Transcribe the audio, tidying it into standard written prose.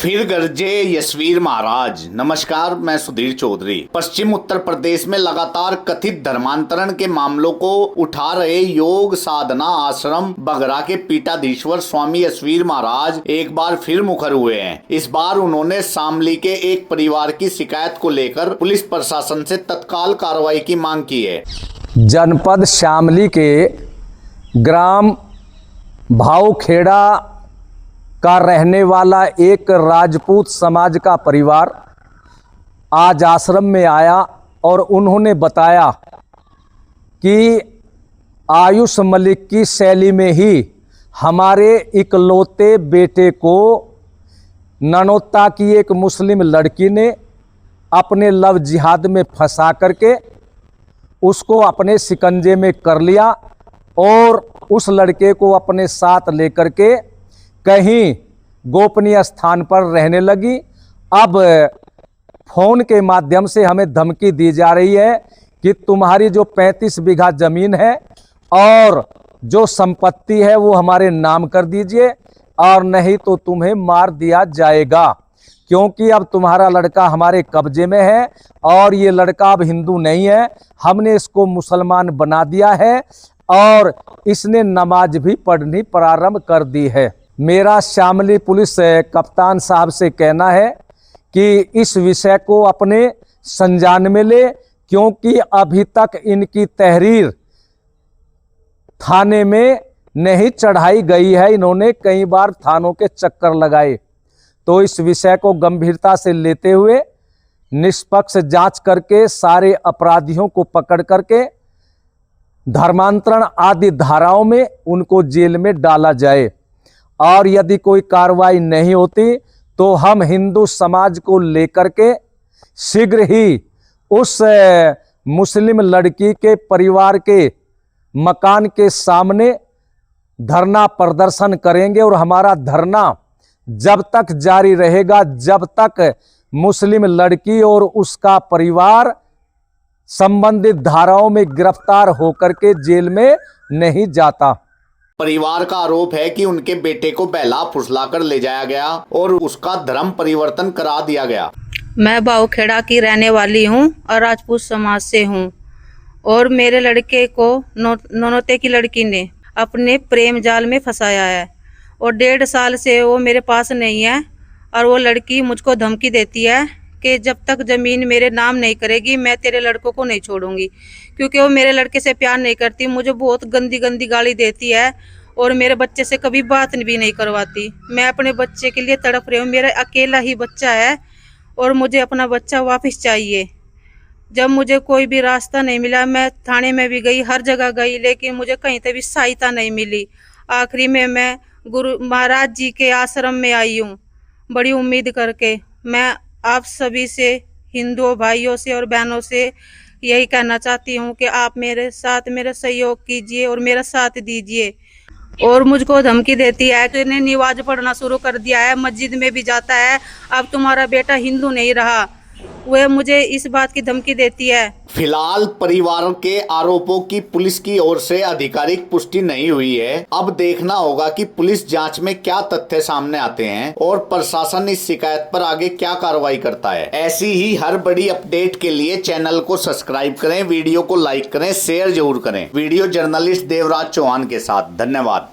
फिर गरजे यशवीर महाराज। नमस्कार, मैं सुधीर चौधरी। पश्चिम उत्तर प्रदेश में लगातार कथित धर्मांतरण के मामलों को उठा रहे योग साधना आश्रम बगरा के पीठाधीश्वर स्वामी यशवीर महाराज एक बार फिर मुखर हुए हैं। इस बार उन्होंने शामली के एक परिवार की शिकायत को लेकर पुलिस प्रशासन से तत्काल कार्रवाई की मांग की है। जनपद शामली के ग्राम भावखेड़ा का रहने वाला एक राजपूत समाज का परिवार आज आश्रम में आया और उन्होंने बताया कि आयुष मलिक की शैली में ही हमारे इकलौते बेटे को ननौता की एक मुस्लिम लड़की ने अपने लव जिहाद में फंसा करके उसको अपने शिकंजे में कर लिया और उस लड़के को अपने साथ लेकर के कहीं गोपनीय स्थान पर रहने लगी। अब फोन के माध्यम से हमें धमकी दी जा रही है कि तुम्हारी जो 35 बीघा जमीन है और जो संपत्ति है वो हमारे नाम कर दीजिए और नहीं तो तुम्हें मार दिया जाएगा, क्योंकि अब तुम्हारा लड़का हमारे कब्जे में है और ये लड़का अब हिंदू नहीं है, हमने इसको मुसलमान बना दिया है और इसने नमाज भी पढ़नी प्रारंभ कर दी है। मेरा शामली पुलिस कप्तान साहब से कहना है कि इस विषय को अपने संज्ञान में ले, क्योंकि अभी तक इनकी तहरीर थाने में नहीं चढ़ाई गई है। इन्होंने कई बार थानों के चक्कर लगाए, तो इस विषय को गंभीरता से लेते हुए निष्पक्ष जांच करके सारे अपराधियों को पकड़ करके धर्मांतरण आदि धाराओं में उनको जेल में डाला जाए और यदि कोई कार्रवाई नहीं होती तो हम हिंदू समाज को लेकर के शीघ्र ही उस मुस्लिम लड़की के परिवार के मकान के सामने धरना प्रदर्शन करेंगे और हमारा धरना जब तक जारी रहेगा जब तक मुस्लिम लड़की और उसका परिवार संबंधित धाराओं में गिरफ्तार होकर के जेल में नहीं जाता। परिवार का आरोप है कि उनके बेटे को बहला फुसला कर ले जाया गया और उसका धर्म परिवर्तन करा दिया गया। मैं भावखेड़ा की रहने वाली हूँ और राजपूत समाज से हूँ और मेरे लड़के को ननौते की लड़की ने अपने प्रेम जाल में फंसाया है और 1.5 साल से वो मेरे पास नहीं है और वो लड़की मुझको धमकी देती है कि जब तक ज़मीन मेरे नाम नहीं करेगी मैं तेरे लड़कों को नहीं छोड़ूंगी, क्योंकि वो मेरे लड़के से प्यार नहीं करती, मुझे बहुत गंदी गंदी गाली देती है और मेरे बच्चे से कभी बात भी नहीं करवाती। मैं अपने बच्चे के लिए तड़प रही हूँ, मेरा अकेला ही बच्चा है और मुझे अपना बच्चा वापस चाहिए। जब मुझे कोई भी रास्ता नहीं मिला, मैं थाने में भी गई, हर जगह गई, लेकिन मुझे कहीं से भी सहायता नहीं मिली। आखिरी में मैं गुरु महाराज जी के आश्रम में आई हूँ बड़ी उम्मीद करके। मैं आप सभी से, हिंदू भाइयों से और बहनों से यही कहना चाहती हूँ कि आप मेरे साथ मेरा सहयोग कीजिए और मेरा साथ दीजिए। और मुझको धमकी देती है कि इन्हें नमाज पढ़ना शुरू कर दिया है, मस्जिद में भी जाता है, अब तुम्हारा बेटा हिंदू नहीं रहा, वह मुझे इस बात की धमकी देती है। फिलहाल परिवार के आरोपों की पुलिस की ओर से आधिकारिक पुष्टि नहीं हुई है। अब देखना होगा कि पुलिस जांच में क्या तथ्य सामने आते हैं और प्रशासन इस शिकायत पर आगे क्या कार्रवाई करता है। ऐसी ही हर बड़ी अपडेट के लिए चैनल को सब्सक्राइब करें, वीडियो को लाइक करें, शेयर जरूर करें। वीडियो जर्नलिस्ट देवराज चौहान के साथ। धन्यवाद।